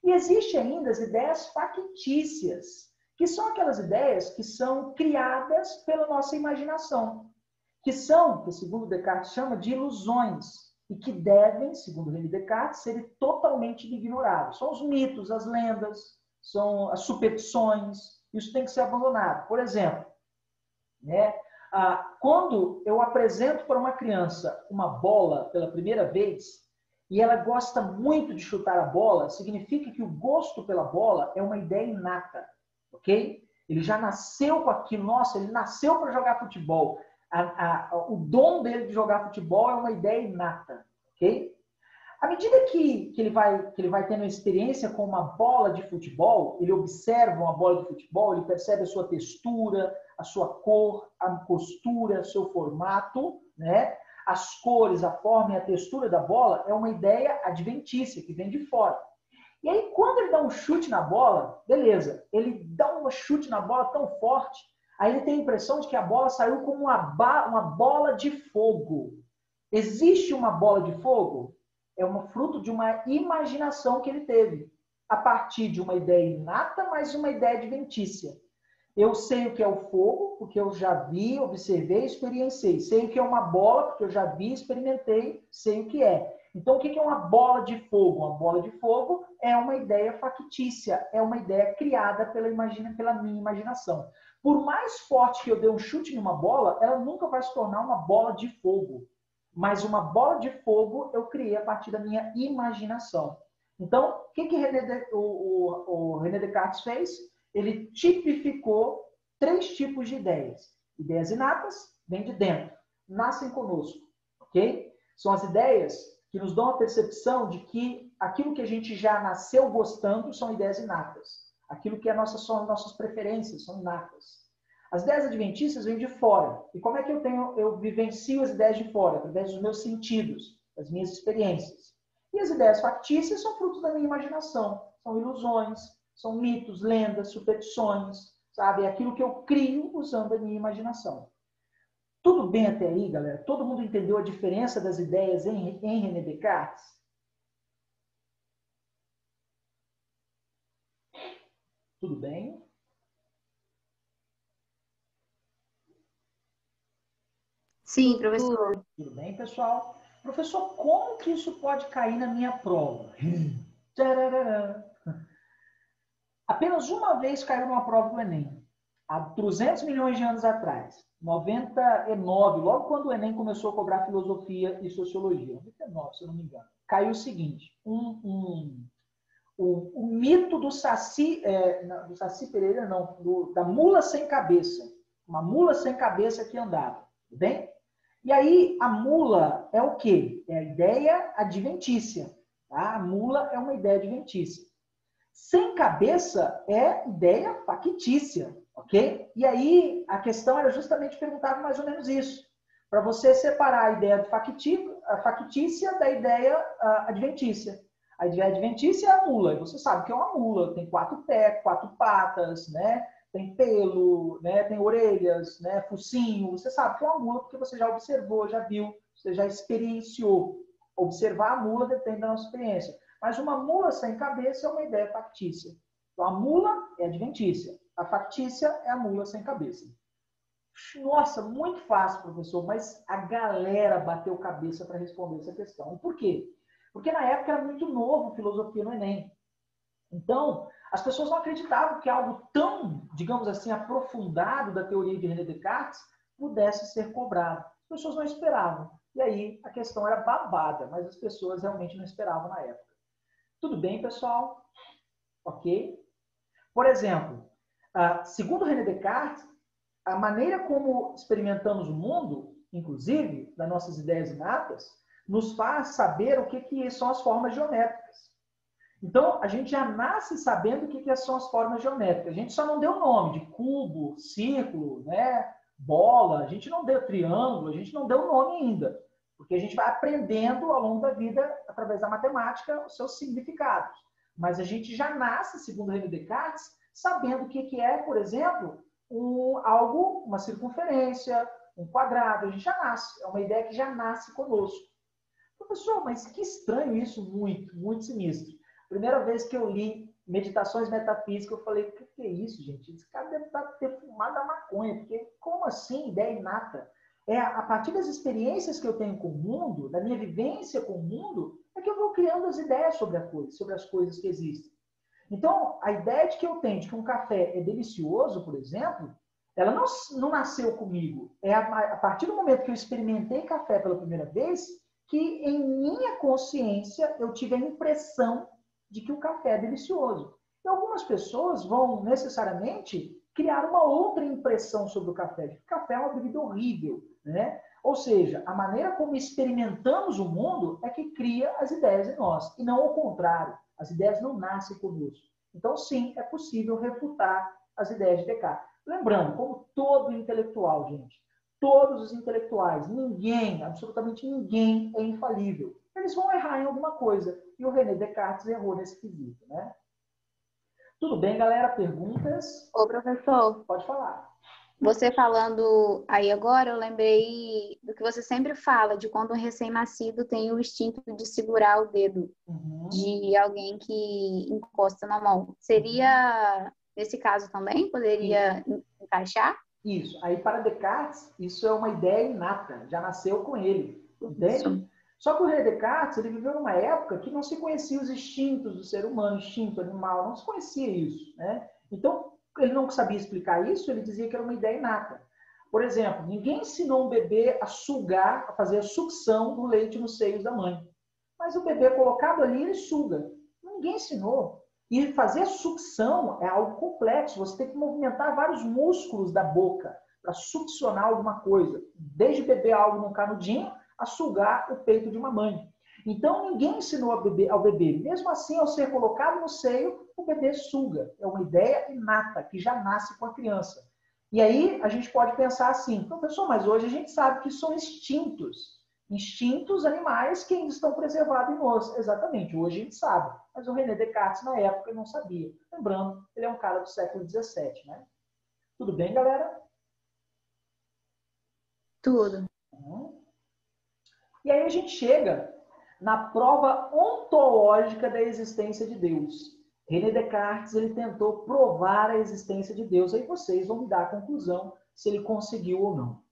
E existe ainda as ideias factícias, que são aquelas ideias que são criadas pela nossa imaginação, que segundo Descartes chama de ilusões, e que devem, segundo René Descartes, ser totalmente ignorados. São os mitos, as lendas, são as superstições, isso tem que ser abandonado. Por exemplo, né, quando eu apresento para uma criança uma bola pela primeira vez, e ela gosta muito de chutar a bola, significa que o gosto pela bola é uma ideia inata, ok? Ele já nasceu com aquilo, nossa, ele nasceu para jogar futebol. O dom dele de jogar futebol é uma ideia inata, ok? À medida que ele vai tendo experiência com uma bola de futebol, ele observa uma bola de futebol, ele percebe a sua textura, a sua cor, a costura, seu formato, né? As cores, a forma e a textura da bola é uma ideia adventícia, que vem de fora. E aí, quando ele dá um chute na bola, beleza, ele dá um chute na bola tão forte, aí ele tem a impressão de que a bola saiu como uma bola de fogo. Existe uma bola de fogo? É um fruto de uma imaginação que ele teve, a partir de uma ideia inata, mas uma ideia adventícia. Eu sei o que é o fogo, porque eu já vi, observei, experienciei. Sei o que é uma bola, porque eu já vi, experimentei, sei o que é. Então, o que é uma bola de fogo? Uma bola de fogo é uma ideia factícia, é uma ideia criada pela minha imaginação. Por mais forte que eu dê um chute numa bola, ela nunca vai se tornar uma bola de fogo. Mas uma bola de fogo eu criei a partir da minha imaginação. Então, o que o René Descartes fez? Ele tipificou 3 tipos de ideias. Ideias inatas, vêm de dentro, nascem conosco, ok? São as ideias que nos dão a percepção de que aquilo que a gente já nasceu gostando são ideias inatas. Aquilo que são nossas preferências, são inatas. As ideias adventícias vêm de fora. E como é que eu vivencio as ideias de fora? Através dos meus sentidos, das minhas experiências. E as ideias factícias são frutos da minha imaginação, são ilusões, são mitos, lendas, superstições, sabe? É aquilo que eu crio usando a minha imaginação. Tudo bem até aí, galera? Todo mundo entendeu a diferença das ideias em René Descartes? Tudo bem? Sim, professor. Tudo bem, pessoal? Professor, como que isso pode cair na minha prova? Apenas uma vez caiu numa prova do Enem, há 200 milhões de anos atrás, 99, logo quando o Enem começou a cobrar filosofia e sociologia, 99, se eu não me engano, caiu o seguinte, o mito do Saci, do Saci Pereira, não, da mula sem cabeça, uma mula sem cabeça que andava, tudo bem? E aí, a mula é o quê? É a ideia adventícia. Tá? A mula é uma ideia adventícia. Sem cabeça é ideia factícia, ok? E aí, a questão era justamente perguntar mais ou menos isso. Para você separar a ideia factícia da ideia adventícia. A ideia adventícia é a mula. E você sabe que é uma mula. Tem 4 pés, 4 patas, né? Tem pelo, né? Tem orelhas, né? Focinho. Você sabe que é uma mula porque você já observou, já viu, você já experienciou. Observar a mula depende da nossa experiência. Mas uma mula sem cabeça é uma ideia factícia. Então, a mula é adventícia. A factícia é a mula sem cabeça. Nossa, muito fácil, professor, mas a galera bateu cabeça para responder essa questão. Por quê? Porque na época era muito novo filosofia no Enem. Então, as pessoas não acreditavam que algo tão, digamos assim, aprofundado da teoria de René Descartes pudesse ser cobrado. As pessoas não esperavam. E aí a questão era babada, mas as pessoas realmente não esperavam na época. Tudo bem, pessoal? Ok? Por exemplo, segundo René Descartes, a maneira como experimentamos o mundo, inclusive das nossas ideias inatas, nos faz saber o que são as formas geométricas. Então, a gente já nasce sabendo o que são as formas geométricas. A gente só não deu nome de cubo, círculo, né? Bola. A gente não deu triângulo, a gente não deu nome ainda. Porque a gente vai aprendendo ao longo da vida, através da matemática, os seus significados. Mas a gente já nasce, segundo René Descartes, sabendo o que é, por exemplo, uma circunferência, um quadrado. A gente já nasce. É uma ideia que já nasce conosco. Professor, mas que estranho isso, muito, muito sinistro. Primeira vez que eu li Meditações Metafísicas, eu falei, o que é isso, gente? Esse cara deve ter fumado a maconha, porque como assim ideia inata? É a partir das experiências que eu tenho com o mundo, da minha vivência com o mundo, é que eu vou criando as ideias sobre as coisas que existem. Então, a ideia de que eu tenho de que um café é delicioso, por exemplo, ela não nasceu comigo. É a partir do momento que eu experimentei café pela primeira vez, que em minha consciência eu tive a impressão de que o café é delicioso. E algumas pessoas vão necessariamente criar uma outra impressão sobre o café, de que o café é uma bebida horrível, né? Ou seja, a maneira como experimentamos o mundo é que cria as ideias em nós, e não ao contrário. As ideias não nascem conosco. Então, sim, é possível refutar as ideias de Descartes. Lembrando, como todo intelectual, gente, todos os intelectuais, ninguém, absolutamente ninguém é infalível. Eles vão errar em alguma coisa. E o René Descartes errou nesse quesito, né? Tudo bem, galera? Perguntas? Ô, professor. Pode falar. Você falando aí agora, eu lembrei do que você sempre fala, de quando um recém-nascido tem o instinto de segurar o dedo de alguém que encosta na mão. Seria, nesse caso também, poderia encaixar? Isso. Aí, para Descartes, isso é uma ideia inata. Já nasceu com ele. Entende? Isso. Só que o René Descartes, ele viveu numa época que não se conhecia os instintos do ser humano, instinto animal, não se conhecia isso, né? Então, ele não sabia explicar isso, ele dizia que era uma ideia inata. Por exemplo, ninguém ensinou um bebê a sugar, a fazer a sucção do leite nos seios da mãe. Mas o bebê colocado ali, ele suga. Ninguém ensinou. E fazer a sucção é algo complexo. Você tem que movimentar vários músculos da boca para succionar alguma coisa. Desde beber algo num canudinho, a sugar o peito de uma mãe. Então, ninguém ensinou ao bebê. Mesmo assim, ao ser colocado no seio, o bebê suga. É uma ideia inata, que já nasce com a criança. E aí, a gente pode pensar assim, professor, mas hoje a gente sabe que são instintos. instintos animais que ainda estão preservados em nós. Exatamente, hoje a gente sabe. Mas o René Descartes, na época, não sabia. Lembrando, ele é um cara do século XVII, né? Tudo bem, galera? Tudo. E aí a gente chega na prova ontológica da existência de Deus. René Descartes, ele tentou provar a existência de Deus. Aí vocês vão me dar a conclusão se ele conseguiu ou não.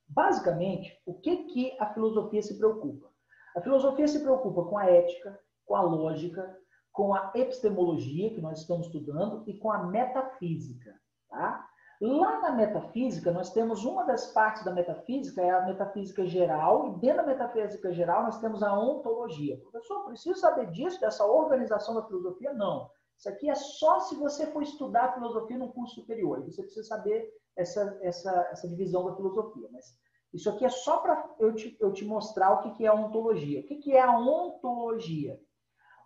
Basicamente, o que a filosofia se preocupa? A filosofia se preocupa com a ética, com a lógica, com a epistemologia, que nós estamos estudando, e com a metafísica. Tá? Lá na metafísica, nós temos uma das partes da metafísica, é a metafísica geral, e dentro da metafísica geral nós temos a ontologia. Professor, preciso saber disso, dessa organização da filosofia? Não. Isso aqui é só se você for estudar filosofia no curso superior. Você precisa saber essa divisão da filosofia. Mas isso aqui é só para eu te mostrar o que é a ontologia. O que é a ontologia?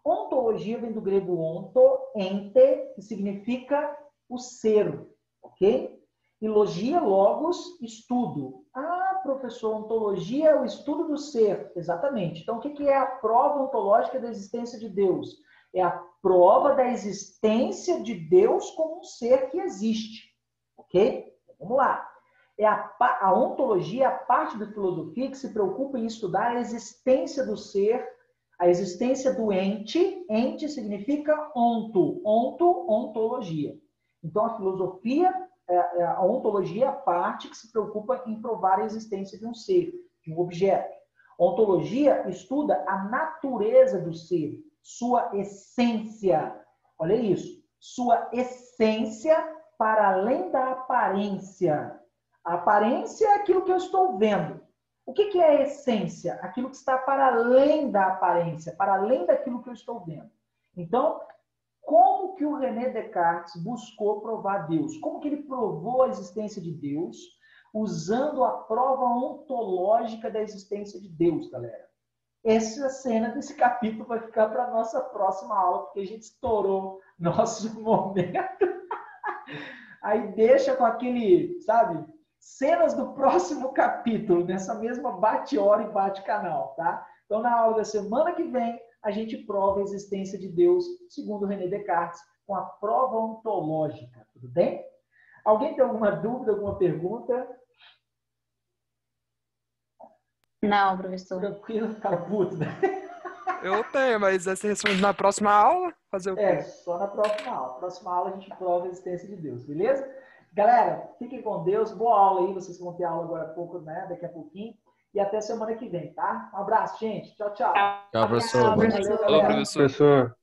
Ontologia vem do grego onto, ente, que significa o ser. Ok? E logia, logos, estudo. Ah, professor, ontologia é o estudo do ser. Exatamente. Então, o que é a prova ontológica da existência de Deus? É a prova da existência de Deus como um ser que existe. Ok? Vamos lá. A ontologia é a parte da filosofia que se preocupa em estudar a existência do ser, a existência do ente. Ente significa onto. Onto, ontologia. Então, a filosofia, a ontologia é a parte que se preocupa em provar a existência de um ser, de um objeto. A ontologia estuda a natureza do ser, sua essência. Olha isso. Sua essência para além da aparência. A aparência é aquilo que eu estou vendo. O que é a essência? Aquilo que está para além da aparência, para além daquilo que eu estou vendo. Então, como que o René Descartes buscou provar Deus? Como que ele provou a existência de Deus usando a prova ontológica da existência de Deus, galera? Essa cena desse capítulo vai ficar para a nossa próxima aula, porque a gente estourou nosso momento. Aí deixa com aquele, sabe, cenas do próximo capítulo, nessa mesma bate-hora e bate-canal, tá? Então, na aula da semana que vem, a gente prova a existência de Deus, segundo René Descartes, com a prova ontológica, tudo bem? Alguém tem alguma dúvida, alguma pergunta? Não, professor. Tranquilo, cara puto, né? Eu tenho, mas aí você responde na próxima aula? Fazer o quê? Só na próxima aula. Na próxima aula a gente prova a existência de Deus, beleza? Galera, fiquem com Deus. Boa aula aí. Vocês vão ter aula agora há pouco, né? Daqui a pouquinho. E até semana que vem, tá? Um abraço, gente. Tchau, tchau. Tchau, professor. Valeu, Falou, galera. professor. Professor.